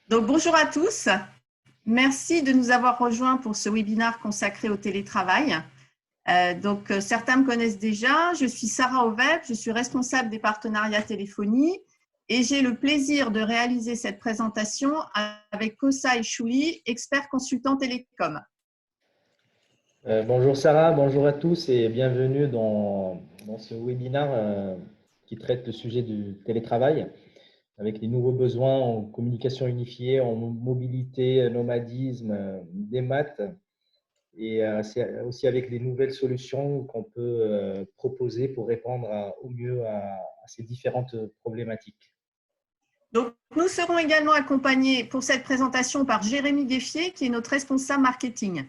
Donc, bonjour à tous. Merci de nous avoir rejoints pour ce webinaire consacré au télétravail. Certains me connaissent déjà. Je suis Sarah Oveb, je suis responsable des partenariats téléphonie et j'ai le plaisir de réaliser cette présentation avec Kossai Chouli, expert consultant télécom. Bonjour Sarah, bonjour à tous et bienvenue dans ce webinaire qui traite le sujet du télétravail avec les nouveaux besoins en communication unifiée, en mobilité, nomadisme, des maths et c'est aussi avec les nouvelles solutions qu'on peut proposer pour répondre au mieux à ces différentes problématiques. Donc, nous serons également accompagnés pour cette présentation par Jérémy Gueffier, qui est notre responsable marketing.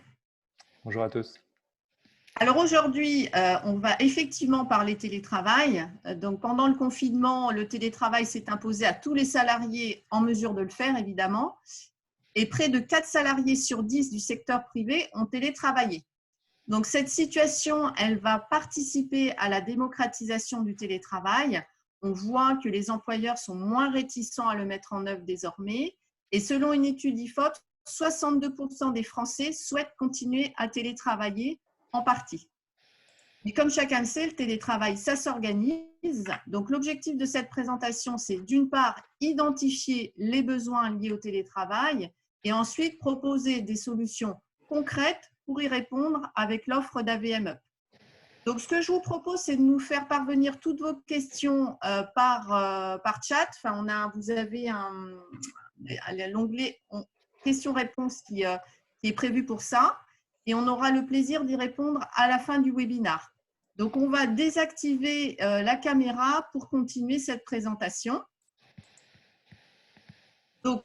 Bonjour à tous. Alors aujourd'hui, on va effectivement parler télétravail. Donc pendant le confinement, le télétravail s'est imposé à tous les salariés en mesure de le faire, évidemment. Et près de 4 salariés sur 10 du secteur privé ont télétravaillé. Donc cette situation, elle va participer à la démocratisation du télétravail. On voit que les employeurs sont moins réticents à le mettre en œuvre désormais. Et selon une étude IFOP, 62% des Français souhaitent continuer à télétravailler en partie. Mais comme chacun le sait, le télétravail, ça s'organise. Donc, l'objectif de cette présentation, c'est d'une part, identifier les besoins liés au télétravail et ensuite proposer des solutions concrètes pour y répondre avec l'offre d'AVM. Donc, ce que je vous propose, c'est de nous faire parvenir toutes vos questions par chat. Enfin, vous avez l'onglet questions-réponses qui est prévu pour ça. Et on aura le plaisir d'y répondre à la fin du webinaire. Donc, on va désactiver la caméra pour continuer cette présentation. Donc,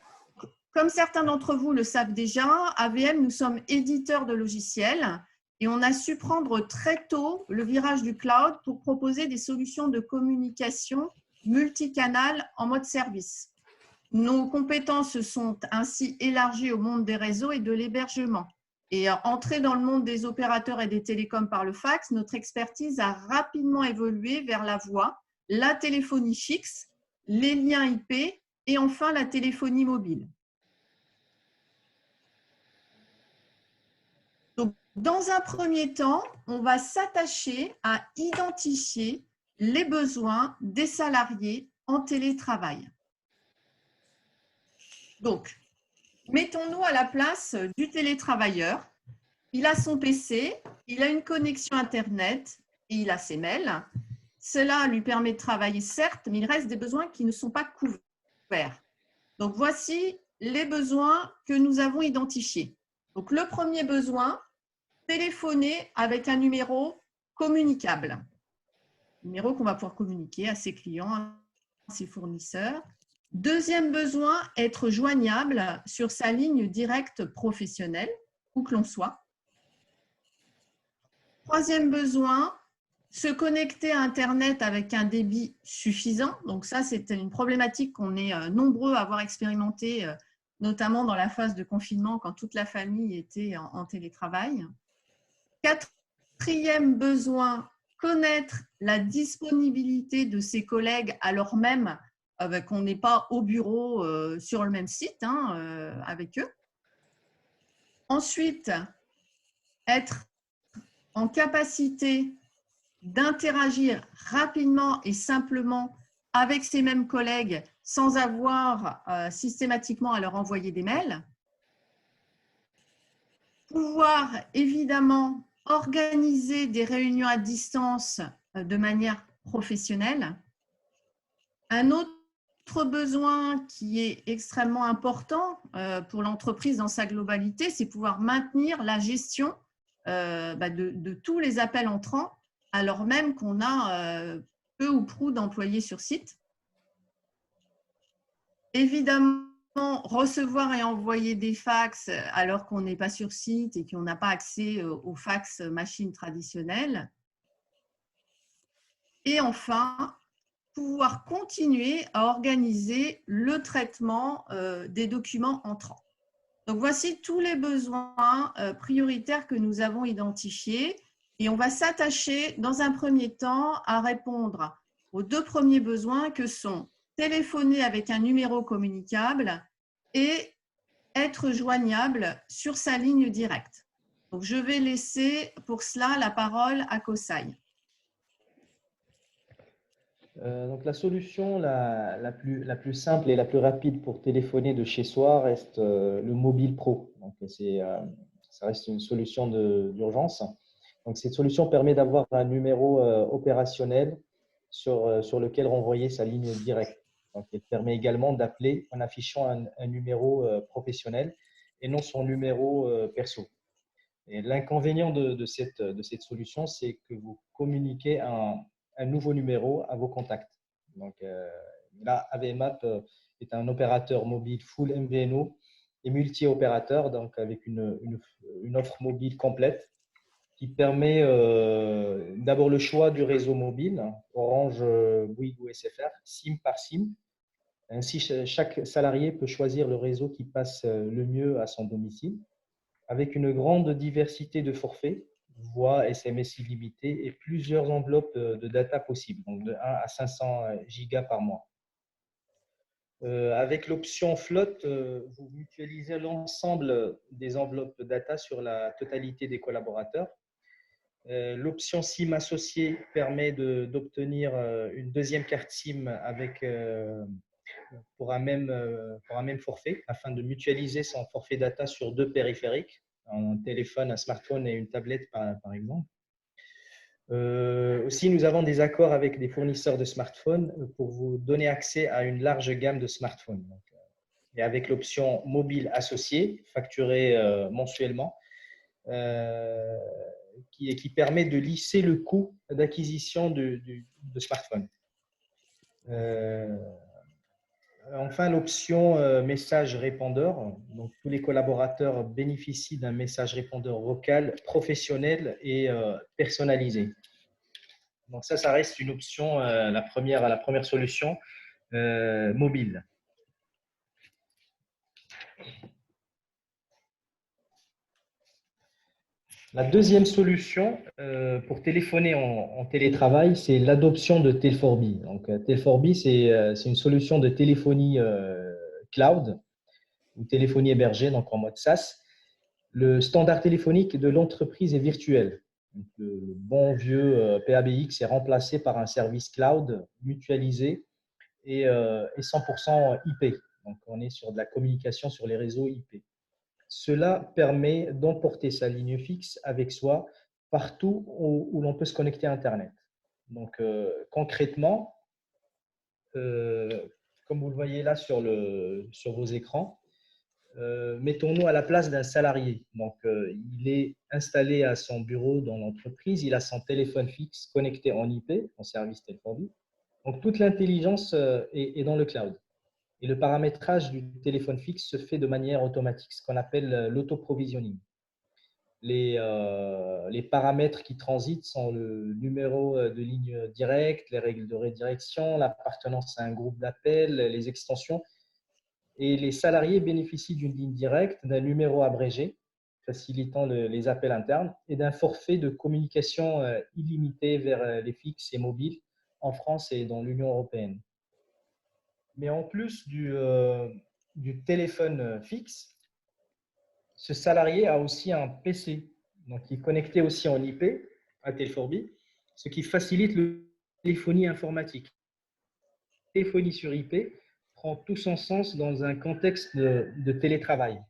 comme certains d'entre vous le savent déjà, AVM, nous sommes éditeurs de logiciels et on a su prendre très tôt le virage du cloud pour proposer des solutions de communication multicanal en mode service. Nos compétences se sont ainsi élargies au monde des réseaux et de l'hébergement. Et entrer dans le monde des opérateurs et des télécoms par le fax, notre expertise a rapidement évolué vers la voix, la téléphonie fixe, les liens IP et enfin la téléphonie mobile. Donc, dans un premier temps, on va s'attacher à identifier les besoins des salariés en télétravail. Donc, mettons-nous à la place du télétravailleur. Il a son PC, il a une connexion Internet et il a ses mails. Cela lui permet de travailler, certes, mais il reste des besoins qui ne sont pas couverts. Donc, voici les besoins que nous avons identifiés. Donc, le premier besoin, téléphoner avec un numéro communicable. Numéro qu'on va pouvoir communiquer à ses clients, à ses fournisseurs. Deuxième besoin, être joignable sur sa ligne directe professionnelle, où que l'on soit. Troisième besoin, se connecter à Internet avec un débit suffisant. Donc ça, c'est une problématique qu'on est nombreux à avoir expérimenté, notamment dans la phase de confinement, quand toute la famille était en télétravail. Quatrième besoin, connaître la disponibilité de ses collègues alors même qu'on n'est pas au bureau sur le même site avec eux. Ensuite, être en capacité d'interagir rapidement et simplement avec ces mêmes collègues sans avoir systématiquement à leur envoyer des mails. Pouvoir évidemment organiser des réunions à distance de manière professionnelle. Un autre besoin qui est extrêmement important pour l'entreprise dans sa globalité, c'est pouvoir maintenir la gestion de tous les appels entrants, alors même qu'on a peu ou prou d'employés sur site. Évidemment, recevoir et envoyer des fax alors qu'on n'est pas sur site et qu'on n'a pas accès aux fax machines traditionnelles. Et enfin, pouvoir continuer à organiser le traitement des documents entrants. Donc, voici tous les besoins prioritaires que nous avons identifiés et on va s'attacher dans un premier temps à répondre aux deux premiers besoins que sont téléphoner avec un numéro communicable et être joignable sur sa ligne directe. Donc, je vais laisser pour cela la parole à Kosai. Donc la solution la plus simple et la plus rapide pour téléphoner de chez soi reste le Mobile Pro. Donc ça reste une solution d'urgence. Donc cette solution permet d'avoir un numéro opérationnel sur lequel renvoyer sa ligne directe. Donc elle permet également d'appeler en affichant un numéro professionnel et non son numéro perso. Et l'inconvénient de cette solution, c'est que vous communiquez un nouveau numéro à vos contacts. Donc là, AVMAP est un opérateur mobile full MVNO et multi-opérateur, donc avec une offre mobile complète qui permet d'abord le choix du réseau mobile, Orange, Bouygues ou SFR, SIM par SIM. Ainsi, chaque salarié peut choisir le réseau qui passe le mieux à son domicile, avec une grande diversité de forfaits, voix, SMS illimité et plusieurs enveloppes de data possibles, donc de 1 à 500 gigas par mois. Avec l'option flotte, vous mutualisez l'ensemble des enveloppes data sur la totalité des collaborateurs. L'option SIM associée permet d'obtenir une deuxième carte SIM pour un même forfait afin de mutualiser son forfait data sur 2 périphériques, un téléphone, un smartphone et une tablette par exemple. Aussi, nous avons des accords avec des fournisseurs de smartphones pour vous donner accès à une large gamme de smartphones. Et avec l'option mobile associée, facturée mensuellement, qui permet de lisser le coût d'acquisition de smartphone. Enfin, l'option message répondeur. Donc, tous les collaborateurs bénéficient d'un message répondeur vocal professionnel et personnalisé. Donc, ça reste une option, la première solution mobile. La deuxième solution pour téléphoner en télétravail, c'est l'adoption de Tel4B. Donc, Tel4B, c'est une solution de téléphonie cloud ou téléphonie hébergée, donc en mode SaaS. Le standard téléphonique de l'entreprise est virtuel. Donc, le bon vieux PABX est remplacé par un service cloud mutualisé et 100% IP. Donc, on est sur de la communication sur les réseaux IP. Cela permet d'emporter sa ligne fixe avec soi partout où l'on peut se connecter à Internet. Donc, concrètement, comme vous le voyez là sur vos écrans, mettons-nous à la place d'un salarié. Donc, il est installé à son bureau dans l'entreprise, il a son téléphone fixe connecté en IP, en service Tel4B. Donc, toute l'intelligence est dans le cloud. Et le paramétrage du téléphone fixe se fait de manière automatique, ce qu'on appelle l'auto-provisioning. Les paramètres qui transitent sont le numéro de ligne directe, les règles de redirection, l'appartenance à un groupe d'appel, les extensions. Et les salariés bénéficient d'une ligne directe, d'un numéro abrégé, facilitant les appels internes, et d'un forfait de communication illimité vers les fixes et mobiles en France et dans l'Union européenne. Mais en plus du téléphone fixe, ce salarié a aussi un PC, donc qui est connecté aussi en IP à Tel4B, ce qui facilite la téléphonie informatique. La téléphonie sur IP prend tout son sens dans un contexte de télétravail.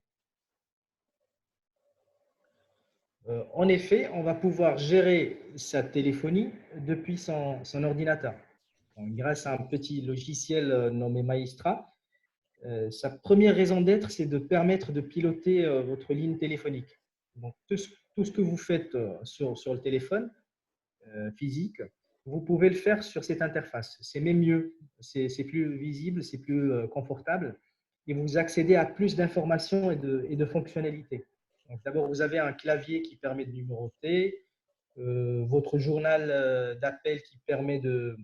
En effet, on va pouvoir gérer sa téléphonie depuis son ordinateur. Donc, grâce à un petit logiciel nommé Maestra, sa première raison d'être, c'est de permettre de piloter votre ligne téléphonique. Donc, tout ce que vous faites sur le téléphone physique, vous pouvez le faire sur cette interface. C'est même mieux, c'est plus visible, c'est plus confortable et vous accédez à plus d'informations et de fonctionnalités. D'abord, vous avez un clavier qui permet de numéroter, votre journal d'appels qui permet de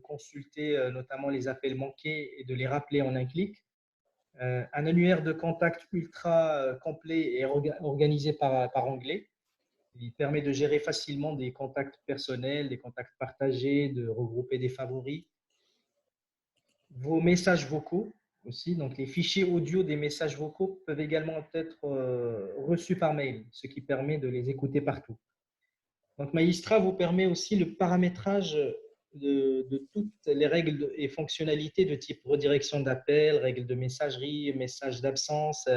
consulter notamment les appels manqués et de les rappeler en un clic. Un annuaire de contacts ultra complet et organisé par onglet. Il permet de gérer facilement des contacts personnels, des contacts partagés, de regrouper des favoris. Vos messages vocaux aussi. Donc, les fichiers audio des messages vocaux peuvent également être reçus par mail, ce qui permet de les écouter partout. Donc, Maïstra vous permet aussi le paramétrage de toutes les règles et fonctionnalités de type redirection d'appel, règles de messagerie, messages d'absence,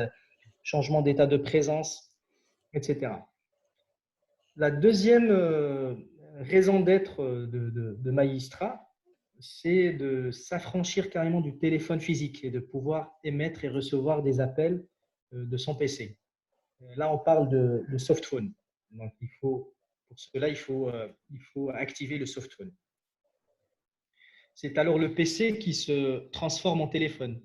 changement d'état de présence, etc. La deuxième raison d'être de Maïstra, c'est de s'affranchir carrément du téléphone physique et de pouvoir émettre et recevoir des appels de son PC. Là, on parle de softphone. Donc, pour cela, il faut activer le softphone. C'est alors le PC qui se transforme en téléphone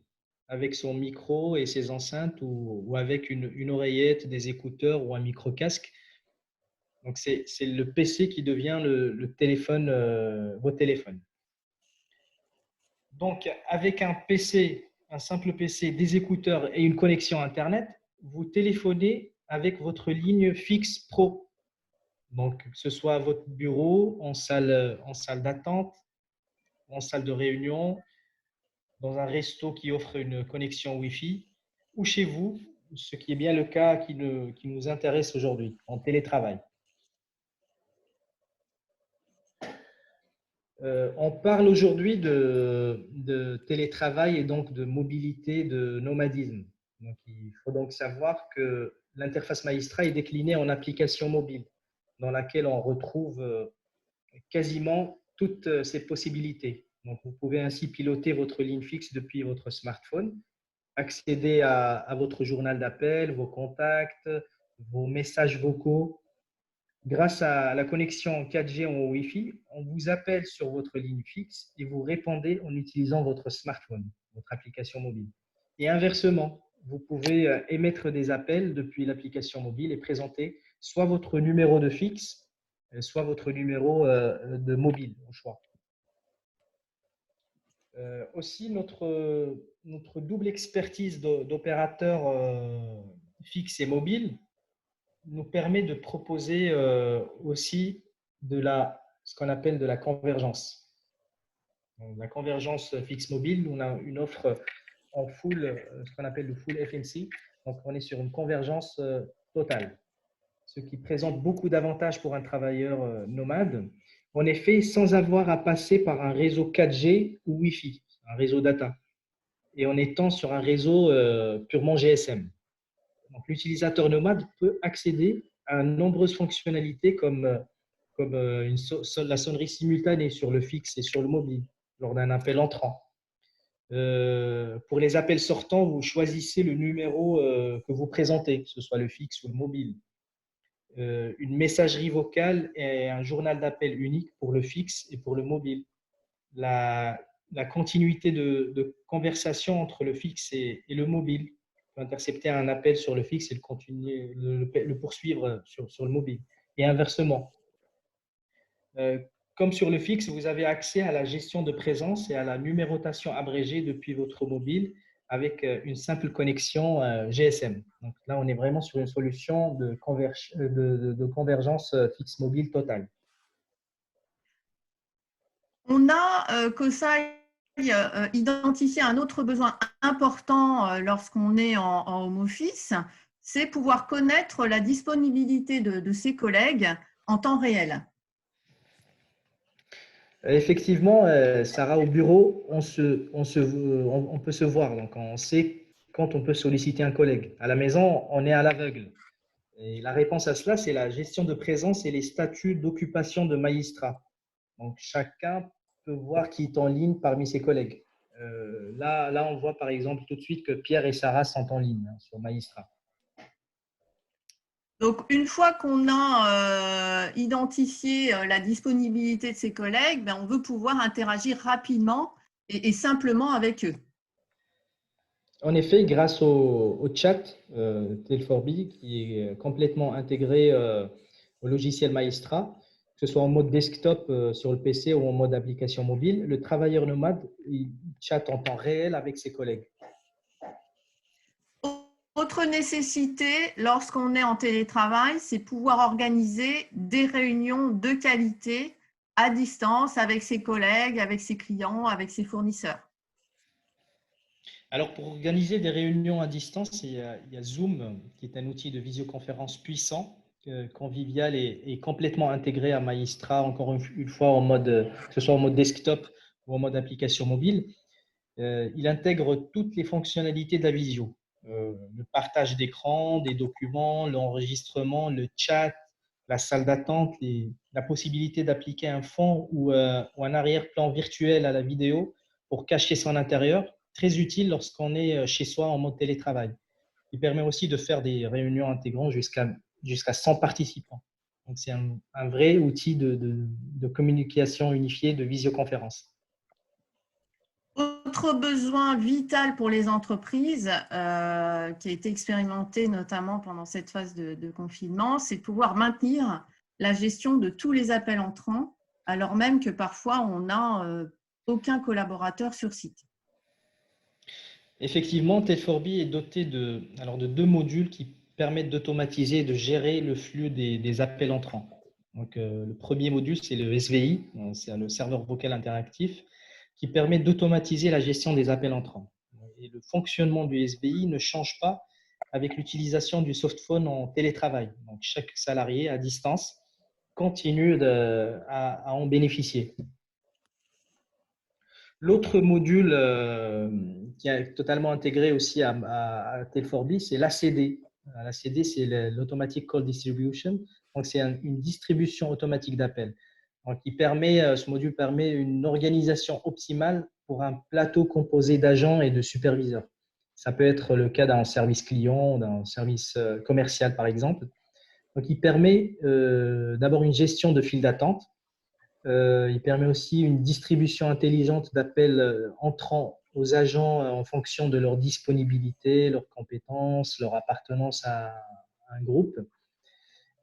avec son micro et ses enceintes ou avec une oreillette, des écouteurs ou un micro-casque. Donc, c'est le PC qui devient le téléphone, votre téléphone. Donc, avec un PC, un simple PC, des écouteurs et une connexion Internet, vous téléphonez avec votre ligne fixe pro. Donc, que ce soit à votre bureau, en salle d'attente, en salle de réunion, dans un resto qui offre une connexion Wi-Fi, ou chez vous, ce qui est bien le cas qui nous intéresse aujourd'hui, en télétravail. On parle aujourd'hui de télétravail et donc de mobilité, de nomadisme. Donc, il faut donc savoir que l'interface Maïstra est déclinée en application mobile, dans laquelle on retrouve quasiment toutes ces possibilités. Donc, vous pouvez ainsi piloter votre ligne fixe depuis votre smartphone, accéder à votre journal d'appel, vos contacts, vos messages vocaux. Grâce à la connexion 4G en Wi-Fi, on vous appelle sur votre ligne fixe et vous répondez en utilisant votre smartphone, votre application mobile. Et inversement, vous pouvez émettre des appels depuis l'application mobile et présenter soit votre numéro de fixe, soit votre numéro de mobile au choix. Aussi, notre double expertise d'opérateur fixe et mobile nous permet de proposer aussi ce qu'on appelle de la convergence. Donc, la convergence fixe-mobile, on a une offre en full, ce qu'on appelle le full FMC. Donc, on est sur une convergence totale, ce qui présente beaucoup d'avantages pour un travailleur nomade. En effet, sans avoir à passer par un réseau 4G ou Wi-Fi, un réseau data, et en étant sur un réseau purement GSM. Donc, l'utilisateur nomade peut accéder à nombreuses fonctionnalités comme la sonnerie simultanée sur le fixe et sur le mobile lors d'un appel entrant. Pour les appels sortants, vous choisissez le numéro que vous présentez, que ce soit le fixe ou le mobile. Une messagerie vocale et un journal d'appel unique pour le fixe et pour le mobile. La continuité de conversation entre le fixe et le mobile. Intercepter un appel sur le fixe et le poursuivre sur le mobile. Et inversement. Comme sur le fixe, vous avez accès à la gestion de présence et à la numérotation abrégée depuis votre mobile avec une simple connexion GSM. Donc là, on est vraiment sur une solution de convergence fixe-mobile totale. On a, Cosaï, identifié un autre besoin important lorsqu'on est en home office, c'est pouvoir connaître la disponibilité de ses collègues en temps réel. Effectivement, Sarah, au bureau, on peut se voir. Donc, on sait quand on peut solliciter un collègue. À la maison, on est à l'aveugle. Et la réponse à cela, c'est la gestion de présence et les statuts d'occupation de Maïstra. Donc, chacun peut voir qui est en ligne parmi ses collègues. Là, on voit par exemple tout de suite que Pierre et Sarah sont en ligne sur Maïstra. Donc, une fois qu'on a identifié la disponibilité de ses collègues, ben, on veut pouvoir interagir rapidement et simplement avec eux. En effet, grâce au chat Tel4B qui est complètement intégré au logiciel Maïstra, que ce soit en mode desktop sur le PC ou en mode application mobile, le travailleur nomade il chatte en temps réel avec ses collègues. Autre nécessité lorsqu'on est en télétravail, c'est pouvoir organiser des réunions de qualité à distance avec ses collègues, avec ses clients, avec ses fournisseurs. Alors, pour organiser des réunions à distance, il y a Zoom, qui est un outil de visioconférence puissant, convivial et complètement intégré à Maïstra, encore une fois, que ce soit en mode desktop ou en mode application mobile. Il intègre toutes les fonctionnalités de la visio. Le partage d'écran, des documents, l'enregistrement, le chat, la salle d'attente, la possibilité d'appliquer un fond ou un arrière-plan virtuel à la vidéo pour cacher son intérieur, très utile lorsqu'on est chez soi en mode télétravail. Il permet aussi de faire des réunions intégrant jusqu'à 100 participants. Donc, c'est un vrai outil de communication unifiée, de visioconférence. Autre besoin vital pour les entreprises, qui a été expérimenté notamment pendant cette phase de confinement, c'est de pouvoir maintenir la gestion de tous les appels entrants, alors même que parfois on n'a aucun collaborateur sur site. Effectivement, Tel4B est doté de 2 modules qui permettent d'automatiser et de gérer le flux des appels entrants. Donc, le premier module, c'est le SVI, c'est le serveur vocal interactif, qui permet d'automatiser la gestion des appels entrants. Et le fonctionnement du SVI ne change pas avec l'utilisation du softphone en télétravail. Donc, chaque salarié à distance continue à en bénéficier. L'autre module qui est totalement intégré aussi à Tel4B, c'est l'ACD. L'ACD, c'est l'Automatic Call Distribution. Donc, c'est une distribution automatique d'appels. Donc, ce module permet une organisation optimale pour un plateau composé d'agents et de superviseurs. Ça peut être le cas d'un service client, d'un service commercial, par exemple. Donc, il permet d'abord une gestion de file d'attente. Il permet aussi une distribution intelligente d'appels entrant aux agents en fonction de leur disponibilité, leurs compétences, leur appartenance à un groupe.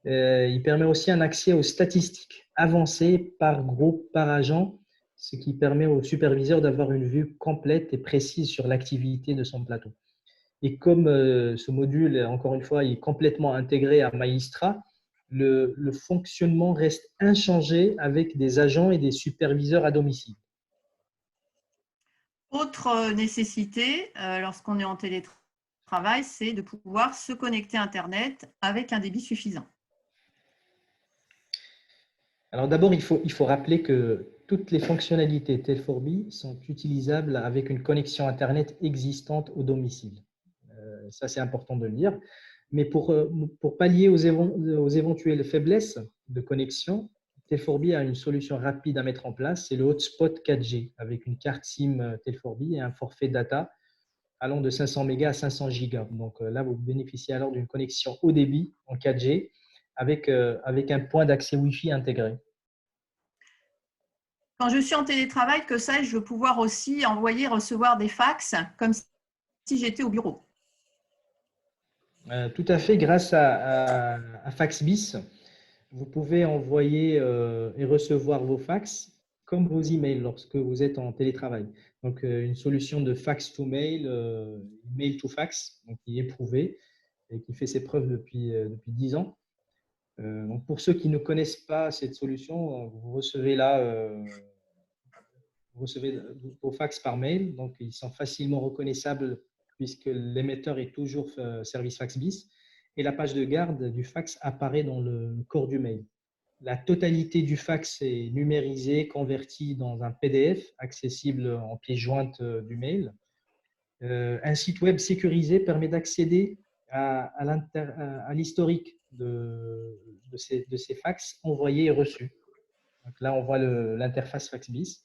Il permet aussi un accès aux statistiques avancées par groupe, par agent, ce qui permet au superviseur d'avoir une vue complète et précise sur l'activité de son plateau. Et comme ce module, encore une fois, est complètement intégré à Maïstra, le fonctionnement reste inchangé avec des agents et des superviseurs à domicile. Autre nécessité, lorsqu'on est en télétravail, c'est de pouvoir se connecter à Internet avec un débit suffisant. Alors d'abord, il faut rappeler que toutes les fonctionnalités Tel4B sont utilisables avec une connexion Internet existante au domicile. Ça, c'est important de le dire. Mais pour pallier aux éventuelles faiblesses de connexion, Tel4B a une solution rapide à mettre en place, c'est le hotspot 4G avec une carte SIM Tel4B et un forfait data allant de 500 mégas à 500 gigas. Donc là, vous bénéficiez alors d'une connexion haut débit en 4G avec un point d'accès Wi-Fi intégré. Quand je suis en télétravail, que ça, je veux pouvoir aussi envoyer, recevoir des fax comme si j'étais au bureau. Tout à fait, grâce à FaxBis, vous pouvez envoyer et recevoir vos fax comme vos emails lorsque vous êtes en télétravail. Donc, une solution de fax to mail, mail to fax, donc qui est prouvée et qui fait ses preuves depuis 10 ans. Donc, pour ceux qui ne connaissent pas cette solution, vous recevez vos fax par mail. Donc, ils sont facilement reconnaissables puisque l'émetteur est toujours service FaxBis et la page de garde du fax apparaît dans le corps du mail. La totalité du fax est numérisée, convertie dans un PDF accessible en pièce jointe du mail. Un site web sécurisé permet d'accéder à l'historique de ces fax envoyés et reçus. Donc là, on voit l'interface FaxBis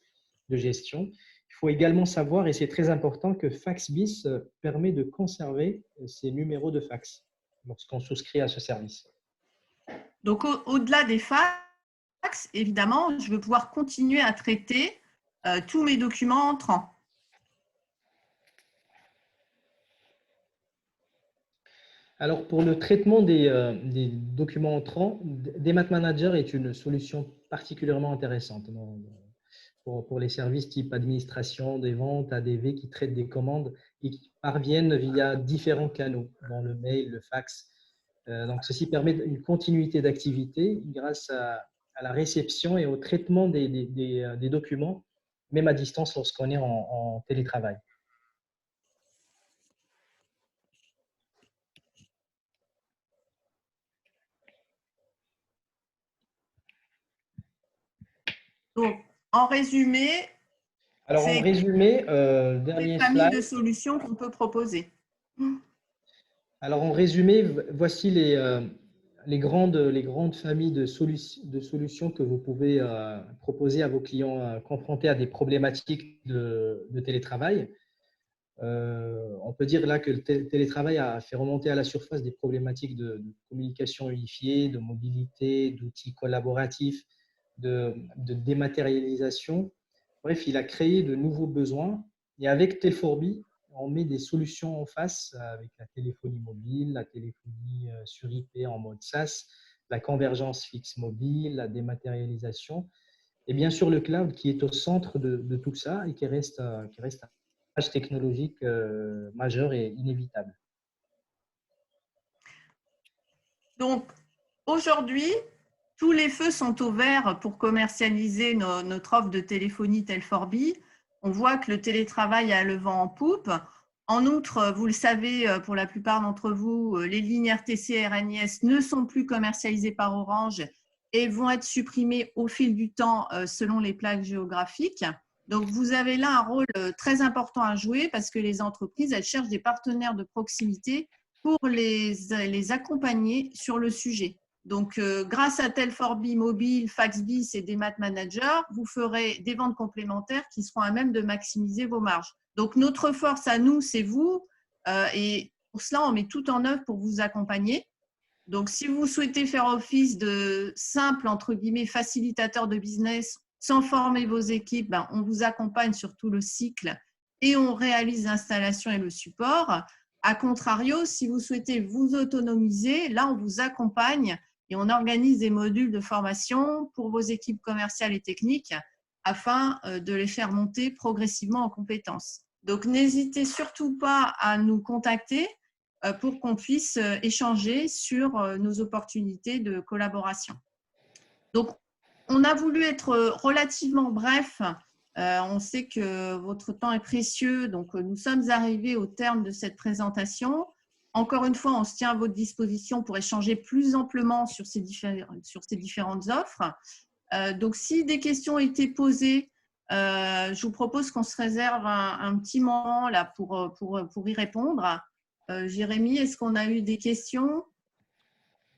de gestion. Il faut également savoir, et c'est très important, que FaxBis permet de conserver ces numéros de fax lorsqu'on souscrit à ce service. Donc, au-delà des fax, évidemment, je veux pouvoir continuer à traiter tous mes documents entrants. Alors, pour le traitement des documents entrants, DMAT Manager est une solution particulièrement intéressante pour les services type administration des ventes, ADV, qui traitent des commandes et qui parviennent via différents canaux, dans le mail, le fax. Donc, ceci permet une continuité d'activité grâce à la réception et au traitement des documents, même à distance lorsqu'on est en télétravail. Donc, en résumé, Alors, en c'est résumé, toutes les dernier familles de slide. solutions qu'on peut proposer. Alors, en résumé, voici les grandes familles de solutions que vous pouvez proposer à vos clients confrontés à des problématiques de télétravail. On peut dire là que le télétravail a fait remonter à la surface des problématiques de communication unifiée, de mobilité, d'outils collaboratifs, de dématérialisation. Bref, il a créé de nouveaux besoins. Et avec Telforby, on met des solutions en face avec la téléphonie mobile, la téléphonie sur IP en mode SaaS, la convergence fixe mobile, la dématérialisation et bien sûr le cloud qui est au centre de tout ça et qui reste un âge technologique majeur et inévitable. Donc, aujourd'hui, tous les feux sont au vert pour commercialiser notre offre de téléphonie Telforby. On voit que le télétravail a le vent en poupe. En outre, vous le savez, pour la plupart d'entre vous, les lignes RTC et RNIS ne sont plus commercialisées par Orange et vont être supprimées au fil du temps selon les plaques géographiques. Donc, vous avez là un rôle très important à jouer parce que les entreprises, elles cherchent des partenaires de proximité pour les accompagner sur le sujet. Donc, grâce à Telforby Mobile, FaxBiz et Demat Manager, vous ferez des ventes complémentaires qui seront à même de maximiser vos marges. Donc, notre force à nous, c'est vous. Et pour cela, on met tout en œuvre pour vous accompagner. Donc, si vous souhaitez faire office de simple, entre guillemets, facilitateur de business sans former vos équipes, ben, on vous accompagne sur tout le cycle et on réalise l'installation et le support. A contrario, si vous souhaitez vous autonomiser, là, on vous accompagne et on organise des modules de formation pour vos équipes commerciales et techniques afin de les faire monter progressivement en compétences. Donc, n'hésitez surtout pas à nous contacter pour qu'on puisse échanger sur nos opportunités de collaboration. Donc, on a voulu être relativement bref. On sait que votre temps est précieux, donc nous sommes arrivés au terme de cette présentation. Encore une fois, on se tient à votre disposition pour échanger plus amplement sur ces différentes offres. Donc, si des questions ont été posées, je vous propose qu'on se réserve un petit moment là pour y répondre. Jérémy, est-ce qu'on a eu des questions?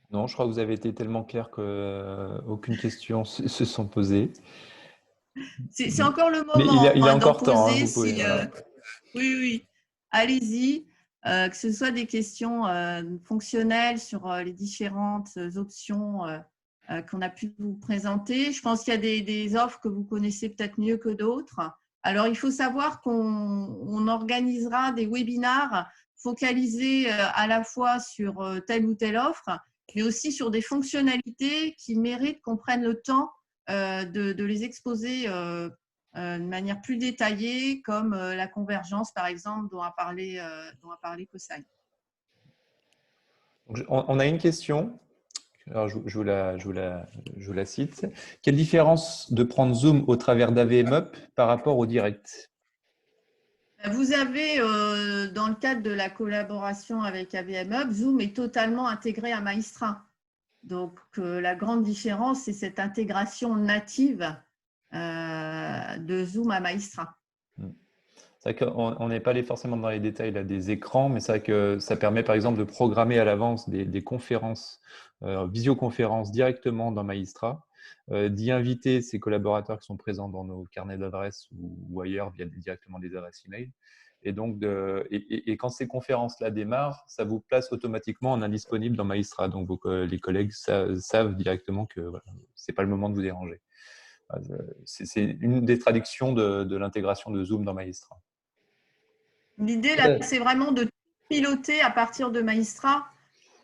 Non, je crois que vous avez été tellement clair qu'aucune question se sont posées. C'est encore le Mais moment il est d'en encore temps, hein, poser. vous pouvez. Voilà. Oui, oui, allez-y. Que ce soit des questions fonctionnelles sur les différentes options qu'on a pu vous présenter. Je pense qu'il y a des offres que vous connaissez peut-être mieux que d'autres. Alors, il faut savoir qu'on organisera des webinars focalisés à la fois sur telle ou telle offre, mais aussi sur des fonctionnalités qui méritent qu'on prenne le temps de les exposer de manière plus détaillée, comme la convergence, par exemple, dont a parlé Kosai. On a une question. Alors, je vous la cite. Quelle différence de prendre Zoom au travers d'AVMUp par rapport au direct? Vous avez, dans le cadre de la collaboration avec AVMUp, Zoom est totalement intégré à Maïstra. Donc, la grande différence, c'est cette intégration native de Zoom à Maïstra. C'est vrai qu'on n'est pas allé forcément dans les détails là, des écrans, mais c'est vrai que ça permet par exemple de programmer à l'avance des conférences, visioconférences directement dans Maïstra, d'y inviter ses collaborateurs qui sont présents dans nos carnets d'adresses ou ailleurs via directement des adresses email. Et donc, et quand ces conférences-là démarrent, ça vous place automatiquement en indisponible dans Maïstra. Donc, les collègues savent directement que voilà, ce n'est pas le moment de vous déranger. C'est une des traductions de l'intégration de Zoom dans Maïstra. L'idée, là, c'est vraiment de piloter à partir de Maïstra,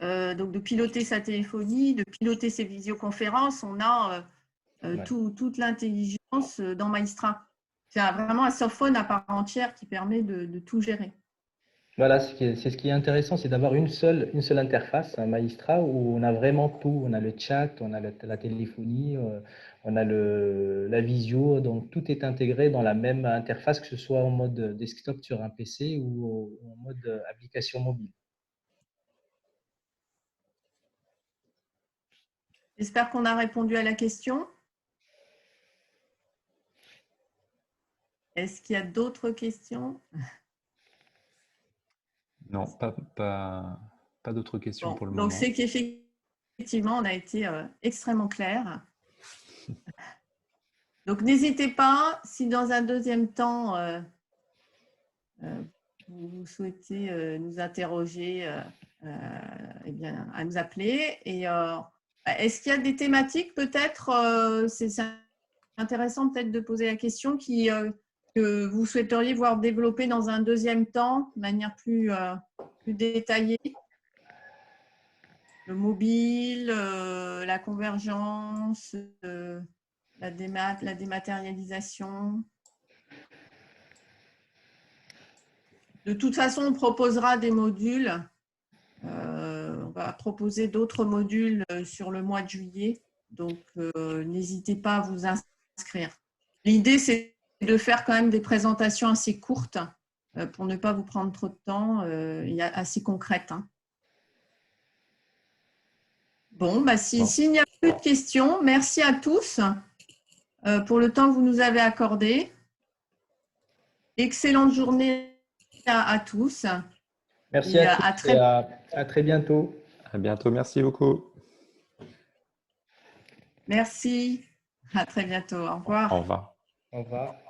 donc de piloter sa téléphonie, de piloter ses visioconférences. On a toute l'intelligence dans Maïstra. C'est vraiment un softphone à part entière qui permet de tout gérer. Voilà, c'est ce qui est intéressant, c'est d'avoir une seule interface, un Maïstra, où on a vraiment tout. On a le chat, on a la téléphonie, on a la visio, donc tout est intégré dans la même interface, que ce soit en mode desktop sur un PC ou en mode application mobile. J'espère qu'on a répondu à la question. Est-ce qu'il y a d'autres questions? Non, pas d'autres questions Bon, pour le donc, moment. c'est qu'effectivement, on a été extrêmement clair. Donc, n'hésitez pas, si dans un deuxième temps, vous souhaitez nous interroger, eh bien, à nous appeler. Et est-ce qu'il y a des thématiques, peut-être, c'est intéressant peut-être de poser la question, que vous souhaiteriez voir développer dans un deuxième temps, de manière plus détaillée? Le mobile, la convergence, la dématérialisation. De toute façon, on proposera des modules. On va proposer d'autres modules sur le mois de juillet. Donc, n'hésitez pas à vous inscrire. L'idée, c'est de faire quand même des présentations assez courtes pour ne pas vous prendre trop de temps et assez concrètes. Hein. Bon, bah, s'il n'y a plus de questions, merci à tous pour le temps que vous nous avez accordé. Excellente journée à tous. Merci Et à tous et à très bientôt. À bientôt, merci beaucoup. Merci, à très bientôt. Au revoir. Au revoir. Au revoir.